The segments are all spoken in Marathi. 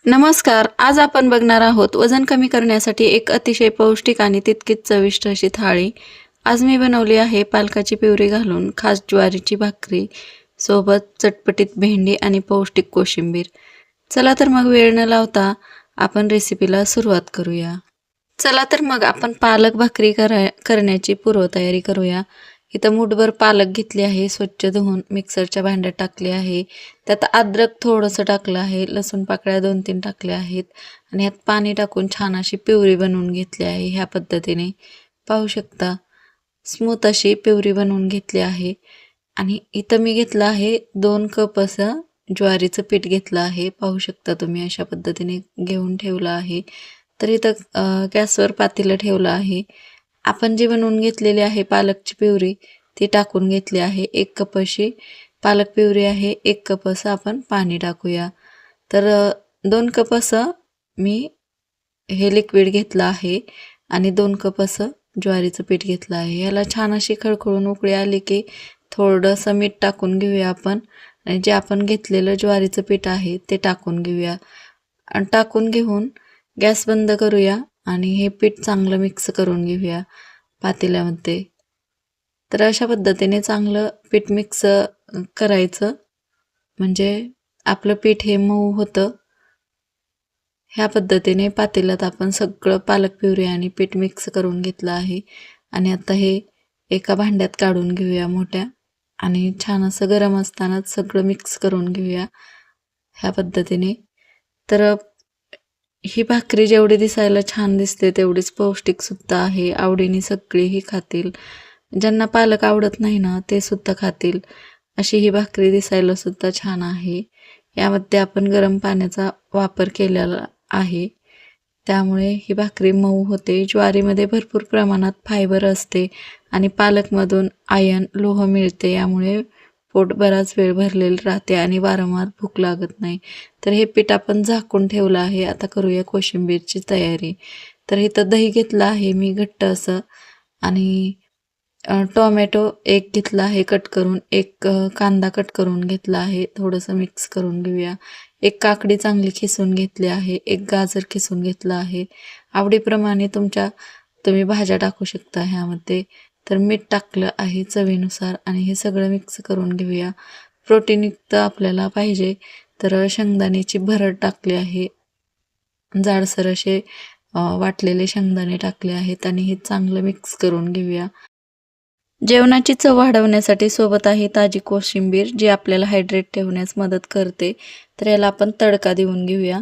नमस्कार. आज आपण बघणार आहोत वजन कमी करण्यासाठी एक अतिशय पौष्टिक आणि तितकीच चविष्ट अशी थाळी. आज मी बनवली आहे पालकाची प्युरी घालून खास ज्वारीची भाकरी सोबत चटपटीत भेंडी आणि पौष्टिक कोशिंबीर. चला तर मग वेळ न लावता आपण रेसिपीला सुरुवात करूया. चला तर मग आपण पालक भाकरी करण्याची पूर्वतयारी करूया. इथं मूठभर पालक घेतली आहे, स्वच्छ धुवून मिक्सरच्या भांड्यात टाकली आहे. त्यात अद्रक थोडंसं टाकलं आहे, लसूण पाकळ्या 2-3 टाकल्या आहेत आणि यात पाणी टाकून छान अशी प्युरी बनवून घेतली आहे. ह्या पद्धतीने पाहू शकता स्मूथ अशी प्युरी बनवून घेतली आहे. आणि इथं मी घेतलं आहे 2 कप असं ज्वारीचं पीठ घेतलं आहे. पाहू शकता तुम्ही अशा पद्धतीने घेऊन ठेवलं आहे. तर इथं गॅसवर पातेलं ठेवलं आहे. आपण जी बनवून घेतलेली आहे पालकची प्युरी ती टाकून घेतली आहे. 1 कप अशी पालक प्युरी आहे. 1 कप असं आपण पाणी टाकूया. तर 2 कप असं मी हे लिक्विड घेतलं आहे आणि 2 कप असं ज्वारीचं पीठ घेतलं आहे. याला छान अशी खळखळून उकळी आली की थोडंसं मीठ टाकून घेऊया आपण आणि जे आपण घेतलेलं ज्वारीचं पीठ आहे ते टाकून घेऊया आणि टाकून घेऊन गॅस बंद करूया आणि हे पीठ चांगलं मिक्स करून घेऊया पातेल्यामध्ये. तर अशा पद्धतीने चांगलं पीठ मिक्स करायचं म्हणजे आपलं पीठ हे मऊ होतं. ह्या पद्धतीने पातेल्यात आपण सगळं पालक प्युरी आणि पीठ मिक्स करून घेतलं आहे आणि आता हे एका भांड्यात काढून घेऊया मोठ्या आणि छान असं गरम असतानाच सगळं मिक्स करून घेऊया ह्या पद्धतीने. तर ही भाकरी जेवढी दिसायला छान दिसते तेवढीच पौष्टिकसुद्धा आहे. आवडीने सगळेही खातील. ज्यांना पालक आवडत नाही ना ते सुद्धा खातील अशी ही भाकरी दिसायला सुद्धा छान आहे. यामध्ये आपण गरम पाण्याचा वापर केलेला आहे त्यामुळे ही भाकरी मऊ होते. ज्वारीमध्ये भरपूर प्रमाणात फायबर असते आणि पालकमधून आयर्न लोह मिळते. यामुळे पोट बराच वेळ भरलेलं राहते आणि वारंवार भूक लागत नाही. तर हे पीठ आपण झाकून ठेवलं आहे. आता करूया कोशिंबीरची तयारी. तर इथं दही घेतलं आहे मी घट्ट असं आणि टोमॅटो 1 घेतला आहे कट करून, 1 कांदा कट करून घेतला आहे. थोडंसं मिक्स करून घेऊया. 1 काकडी चांगली खिसून घेतली आहे. 1 गाजर खिसून घेतलं आहे. आवडीप्रमाणे तुम्ही भाज्या टाकू शकता ह्यामध्ये. तर मीठ टाकलं आहे चवीनुसार आणि हे सगळं मिक्स करून घेऊया. प्रोटीनयुक्त आपल्याला पाहिजे तर शेंगदाण्याची भरड टाकली आहे. जाडसर असे वाटलेले शेंगदाणे टाकले आहेत आणि हे चांगलं मिक्स करून घेऊया. जेवणाची चव वाढवण्यासाठी सोबत आहे ताजी कोशिंबीर जी आपल्याला हायड्रेट ठेवण्यास मदत करते. तर याला आपण तडका देऊन घेऊया.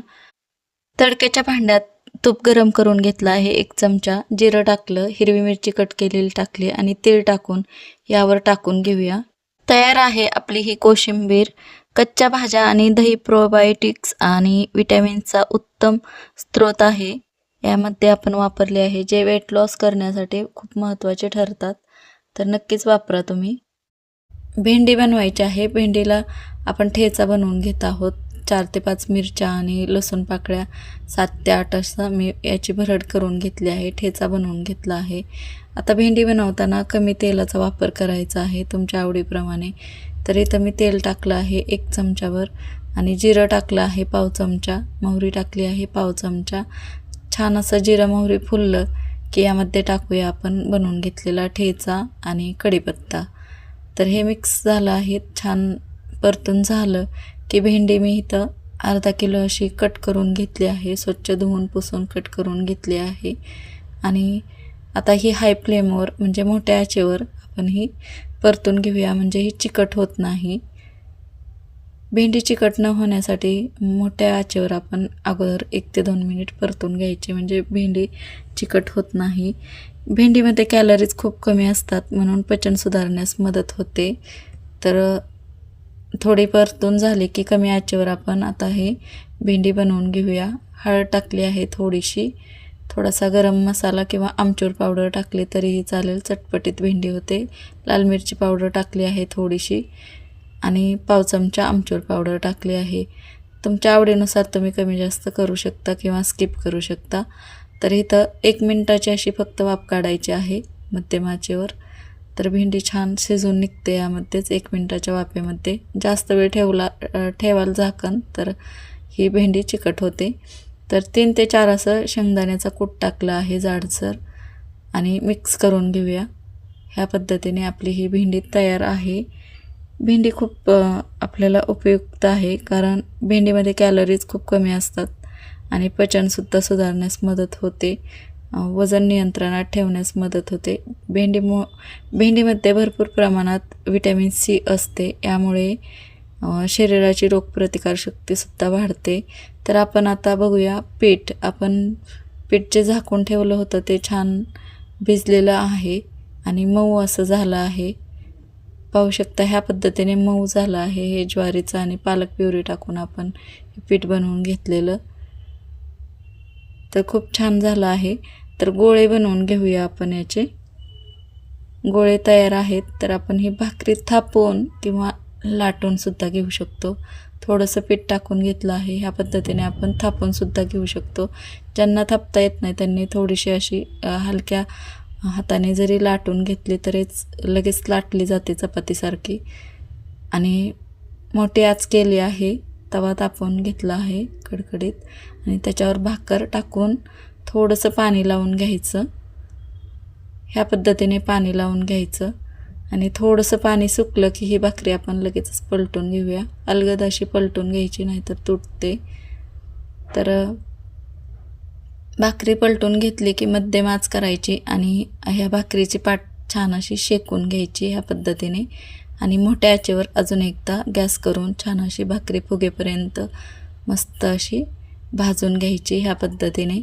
तडक्याच्या भांड्यात तूप गरम करून घेतलं आहे. 1 चमचा जिरं टाकलं, हिरवी मिरची कट केलेली टाकली आणि तेल टाकून यावर टाकून घेऊया. तयार आहे आपली ही कोशिंबीर. कच्च्या भाज्या आणि दही प्रोबायोटिक्स आणि विटॅमिन्सचा उत्तम स्रोत आहे. यामध्ये आपण वापरले आहे जे वेट लॉस करण्यासाठी खूप महत्त्वाचे ठरतात. तर नक्कीच वापरा तुम्ही. भेंडी बनवायची आहे. भेंडीला आपण ठेचा बनवून घेत आहोत. 4 ते 5 मिरच्या आणि लसूण पाकळ्या 7 ते 8 असं मी याची भरड करून घेतली आहे. ठेचा बनवून घेतला आहे. आता भेंडी बनवताना कमी तेलाचा वापर करायचा आहे तुमच्या आवडीप्रमाणे. तर इथं मी तेल टाकलं आहे 1 चमचाभर आणि जिरं टाकलं आहे पाव चमचा, मोहरी टाकली आहे पाव चमचा. छान असं जिरं मोहरी फुललं की यामध्ये टाकूया आपण बनवून घेतलेला ठेचा आणि कढीपत्ता. तर हे मिक्स झालं आहे. छान परतून झालं की भेंडी मी इथं अर्धा किलो अशी कट करून घेतली आहे. स्वच्छ धुवून पुसून कट करून घेतली आहे आणि आता ही हाय फ्लेमवर म्हणजे मोठ्या आचेवर आपण ही परतून घेऊया म्हणजे ही चिकट होत नाही. भेंडी चिकट न होण्यासाठी मोठ्या आचेवर आपण अगोदर 1 ते 2 मिनिट परतून घ्यायची म्हणजे भेंडी चिकट होत नाही. भेंडीमध्ये कॅलरीज खूप कमी असतात म्हणून पचन सुधारण्यास मदत होते. तर थोडी परतून झाली की कमी आचेवर आपण आता हे भेंडी बनवून घेऊया. हळद टाकली आहे थोडीशी. थोडासा गरम मसाला किंवा आमचूर पावडर टाकली तरीही चालेल. चटपटीत भेंडी होते. लाल मिरची पावडर टाकली आहे थोडीशी आणि पाव चमचा आमचूर पावडर टाकली आहे. तुमच्या आवडीनुसार तुम्ही कमी जास्त करू शकता किंवा स्किप करू शकता. तर इथं 1 मिनिटाची अशी फक्त वाफ काढायची आहे मध्यम आचेवर. तर भेंडी छान शिजून निघते यामध्येच 1 मिनिटाच्या वाफेमध्ये. जास्त वेळ ठेवाल झाकण तर ही भेंडी चिकट होते. तर 3 ते 4 असं शेंगदाण्याचा कूट टाकला आहे जाडसर आणि मिक्स करून घेऊया. ह्या पद्धतीने आपली ही भेंडी तयार आहे. भेंडी खूप आपल्याला उपयुक्त आहे, कारण भेंडीमध्ये कॅलरीज खूप कमी असतात आणि पचनसुद्धा सुधारण्यास मदत होते. वजन नियंत्रणात ठेवण्यास मदत होते. भेंडीमध्ये भरपूर प्रमाणात व्हिटॅमिन सी असते. यामुळे शरीराची रोगप्रतिकारशक्तीसुद्धा वाढते. तर आपण आता बघूया पीठ. आपण पीठ जे झाकून ठेवलं होतं ते छान भिजलेलं आहे आणि मऊ असं झालं आहे. पाहू शकता ह्या पद्धतीने मऊ झालं आहे. हे ज्वारीचं आणि पालक प्युरी टाकून आपण हे पीठ बनवून घेतलेलं. तर खूप छान झालं आहे. तर गोळे बनवून घेऊया आपण याचे. गोळे तयार आहेत. तर आपण ही भाकरी थापून किंवा लाटून सुद्धा घेऊ शकतो. थोडंसं पीठ टाकून घेतलं आहे. ह्या पद्धतीने आपण थापून सुद्धा घेऊ शकतो. ज्यांना थापता येत नाही त्यांनी थोडीशी अशी हलक्या हाताने जरी लाटून घेतली तरीच लगेच लाटली जाते चपातीसारखी. आणि मोठी आच केली आहे. तवा तापवून घेतला आहे कडकडीत आणि त्याच्यावर भाकर टाकून थोडंसं पाणी लावून घ्यायचं. ह्या पद्धतीने पाणी लावून घ्यायचं आणि थोडंसं पाणी सुकलं की ही भाकरी आपण लगेचच पलटून घेऊया. अलगद अशी पलटून घ्यायची नाहीतर तुटते. तर भाकरी पलटून घेतली की मध्यम आच करायची आणि ह्या भाकरीची पाट छान अशी शेकून घ्यायची ह्या पद्धतीने. आणि मोठ्या आचेवर अजून एकदा गॅस करून छान अशी भाकरी फुगेपर्यंत मस्त अशी भाजून घ्यायची ह्या पद्धतीने.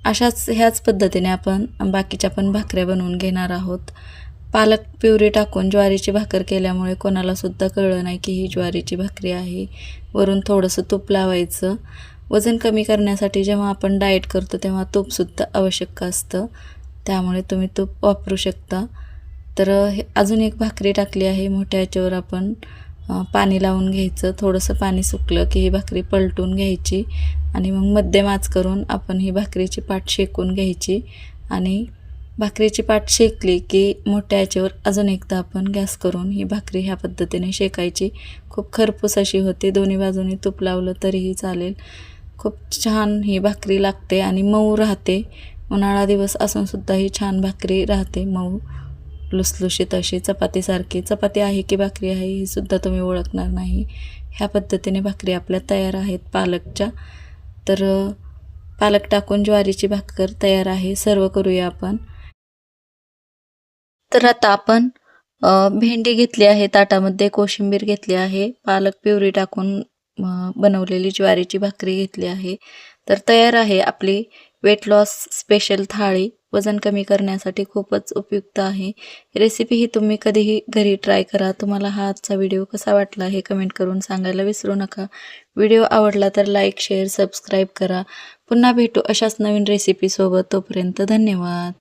ह्याच पद्धतीने आपण बाकीच्या पण भाकऱ्या बनवून घेणार आहोत. पालक प्युरी टाकून ज्वारीची भाकर केल्यामुळे कोणालासुद्धा कळलं नाही की ही ज्वारीची भाकरी आहे. वरून थोडंसं तूप लावायचं. वजन कमी करण्यासाठी जेव्हा आपण डाएट करतो तेव्हा तूपसुद्धा आवश्यक असतं, त्यामुळे तुम्ही तूप वापरू शकता. तर अजून एक भाकरी टाकली आहे. मोठ्या ह्याच्यावर आपण पाणी लावून घ्यायचं. थोडंसं पाणी सुकलं की ही भाकरी पलटून घ्यायची आणि मग मध्यम आच करून आपण ही भाकरीची पाट शेकून घ्यायची. आणि भाकरीची पाट शेकली की मोठ्या ह्याच्यावर अजून एकदा आपण गॅस करून ही भाकरी ह्या पद्धतीने शेकायची. खूप खरपूस अशी होते. दोन्ही बाजूनी तूप लावलं तरीही चालेल. खूप छान ही भाकरी लागते आणि मऊ राहते. उन्हाळा दिवस असूनसुद्धा ही छान भाकरी राहते मऊ लुसलुशीत अशी चपातीसारखी. चपाती आहे की भाकरी आहे ही सुद्धा तुम्ही ओळखणार नाही. ह्या पद्धतीने भाकरी आपल्या तयार आहेत पालकच्या. तर पालक टाकून ज्वारीची भाकर तयार आहे. सर्व करूया आपण. तर आता आपण भेंडी घेतली आहे ताटामध्ये, कोशिंबीर घेतली आहे, पालक प्युरी टाकून बनवलेली ज्वारीची भाकरी घेतली आहे. तर तयार आहे आपली वेट लॉस स्पेशल थाळी. वजन कमी करण्यासाठी खूपच उपयुक्त आहे. रेसिपी ही तुम्ही कधीही घरी ट्राय करा. तुम्हाला हा आजचा व्हिडिओ कसा वाटला हे कमेंट करून सांगायला विसरू नका. व्हिडिओ आवडला तर लाईक, शेअर, सबस्क्राईब करा. पुन्हा भेटू अशाच नवीन रेसिपीसोबत. तोपर्यंत धन्यवाद.